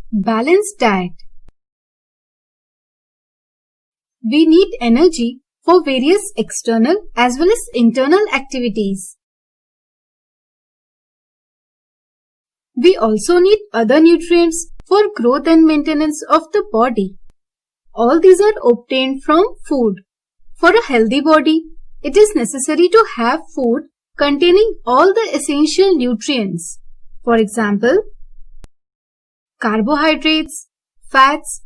Balanced diet. We need energy for various external as well as internal activities. We also need other nutrients for growth and maintenance of the body. All these are obtained from food. For a healthy body, it is necessary to have food containing all the essential nutrients. For example, carbohydrates, fats,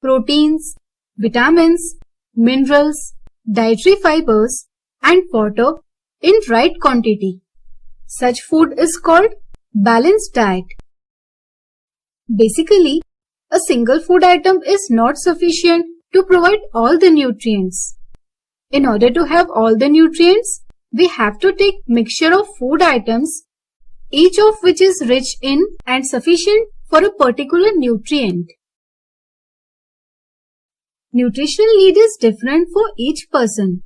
proteins, vitamins, minerals, dietary fibers, and water in right quantity. Such food is called balanced diet. Basically, a single food item is not sufficient to provide all the nutrients. In order to have all the nutrients, we have to take mixture of food items, each of which is rich in and sufficient for a particular nutrient. Nutritional need is different for each person.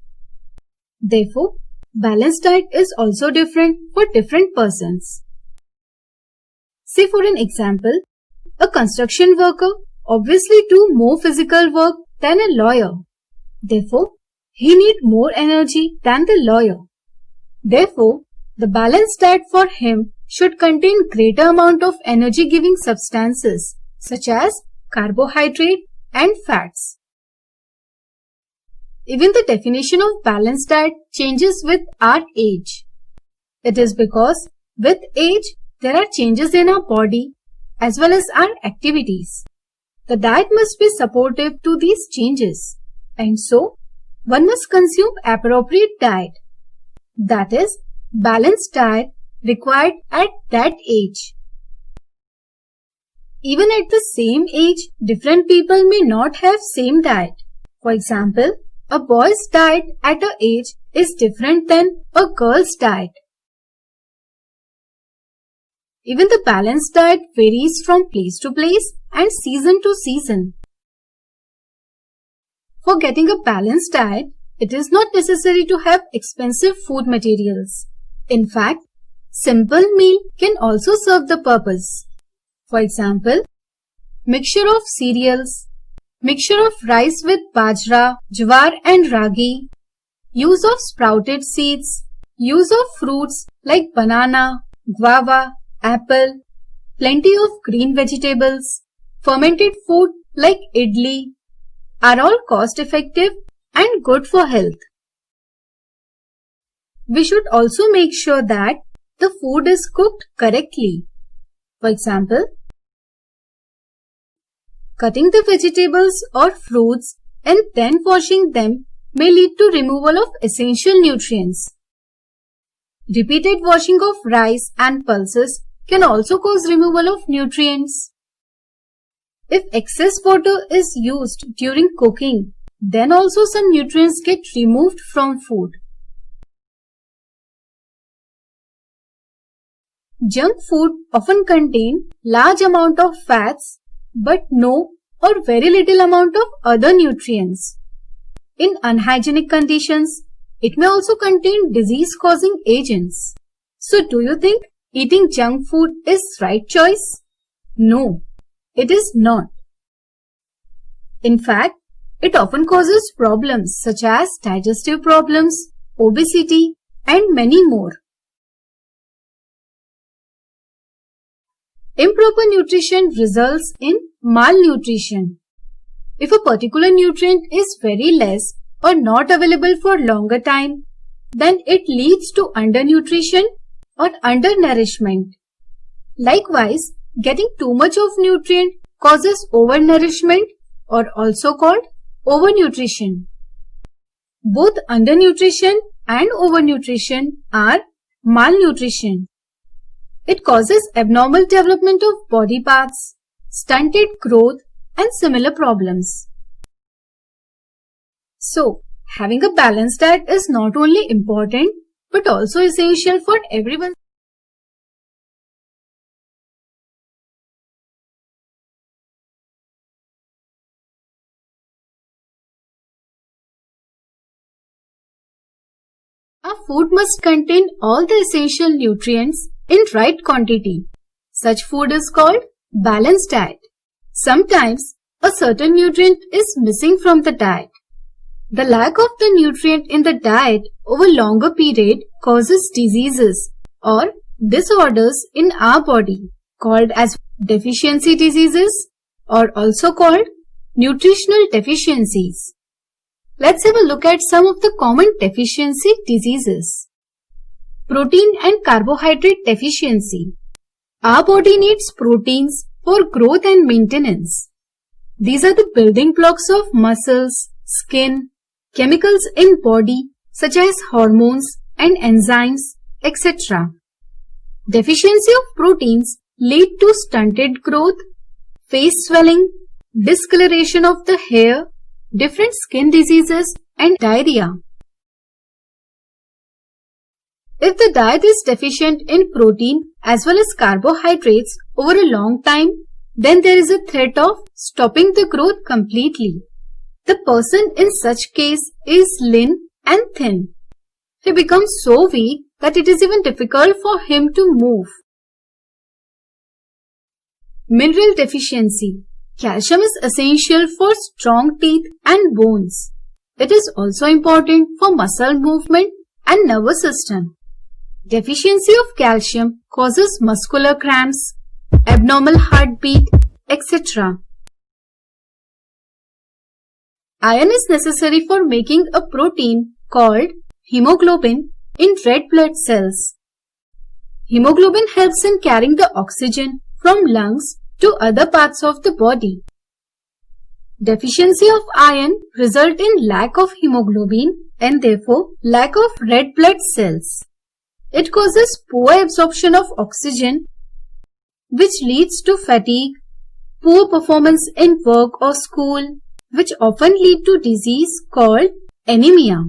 Therefore, balanced diet is also different for different persons. Say for an example, a construction worker obviously do more physical work than a lawyer. Therefore, he needs more energy than the lawyer. Therefore, the balanced diet for him should contain greater amount of energy-giving substances such as carbohydrate and fats. Even the definition of balanced diet changes with our age. It is because with age, there are changes in our body as well as our activities. The diet must be supportive to these changes, and so one must consume appropriate diet. That is, balanced diet required at that age. Even at the same age, different people may not have same diet. For example, a boy's diet at an age is different than a girl's diet. Even the balanced diet varies from place to place and season to season. For getting a balanced diet, it is not necessary to have expensive food materials. In fact, simple meal can also serve the purpose. For example, mixture of cereals, mixture of rice with bajra, jawar and ragi, use of sprouted seeds, use of fruits like banana, guava, apple, plenty of green vegetables, fermented food like idli are all cost-effective and good for health. We should also make sure that the food is cooked correctly. For example, cutting the vegetables or fruits and then washing them may lead to removal of essential nutrients. Repeated washing of rice and pulses can also cause removal of nutrients. If excess water is used during cooking, then also some nutrients get removed from food. Junk food often contain large amount of fats but no or very little amount of other nutrients. In unhygienic conditions, it may also contain disease-causing agents. So do you think eating junk food is right choice? No, it is not. In fact, it often causes problems such as digestive problems, obesity, and many more. Improper nutrition results in malnutrition. If a particular nutrient is very less or not available for longer time, then it leads to undernutrition or undernourishment. Likewise, getting too much of nutrient causes overnourishment or also called overnutrition. Both undernutrition and overnutrition are malnutrition. It causes abnormal development of body parts, stunted growth, and similar problems. So, having a balanced diet is not only important but also essential for everyone. Our food must contain all the essential nutrients in right quantity. Such food is called balanced diet. Sometimes a certain nutrient is missing from the diet. The lack of the nutrient in the diet over longer period causes diseases or disorders in our body called as deficiency diseases or also called nutritional deficiencies. Let's have a look at some of the common deficiency diseases. Protein and carbohydrate deficiency. Our body needs proteins for growth and maintenance. These are the building blocks of muscles, skin, chemicals in body such as hormones and enzymes, etc. Deficiency of proteins lead to stunted growth, face swelling, discoloration of the hair, different skin diseases and diarrhea. If the diet is deficient in protein as well as carbohydrates over a long time, then there is a threat of stopping the growth completely. The person in such case is lean and thin. He becomes so weak that it is even difficult for him to move. Mineral deficiency. Calcium is essential for strong teeth and bones. It is also important for muscle movement and nervous system. Deficiency of calcium causes muscular cramps, abnormal heartbeat, etc. Iron is necessary for making a protein called hemoglobin in red blood cells. Hemoglobin helps in carrying the oxygen from lungs to other parts of the body. Deficiency of iron results in lack of hemoglobin and therefore lack of red blood cells. It causes poor absorption of oxygen, which leads to fatigue, poor performance in work or school, which often lead to disease called anemia.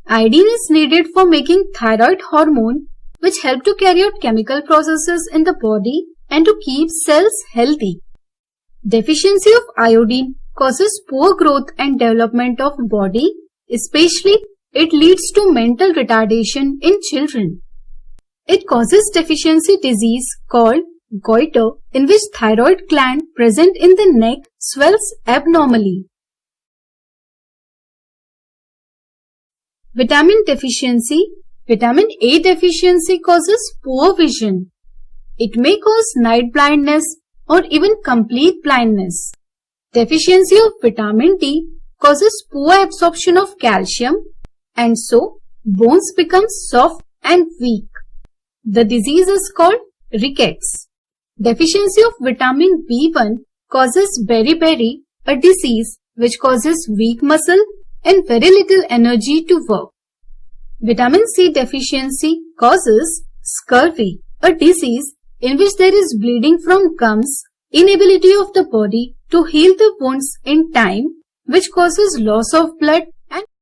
Iodine is needed for making thyroid hormone, which help to carry out chemical processes in the body and to keep cells healthy. Deficiency of iodine causes poor growth and development of body, especially it leads to mental retardation in children. It causes deficiency disease called goiter, in which thyroid gland present in the neck swells abnormally. Vitamin deficiency. Vitamin A deficiency causes poor vision. It may cause night blindness or even complete blindness. Deficiency of vitamin D causes poor absorption of calcium and so bones become soft and weak. The disease is called rickets. Deficiency of vitamin B1 causes beriberi, a disease which causes weak muscle and very little energy to work. Vitamin C deficiency causes scurvy, a disease in which there is bleeding from gums, inability of the body to heal the wounds in time, which causes loss of blood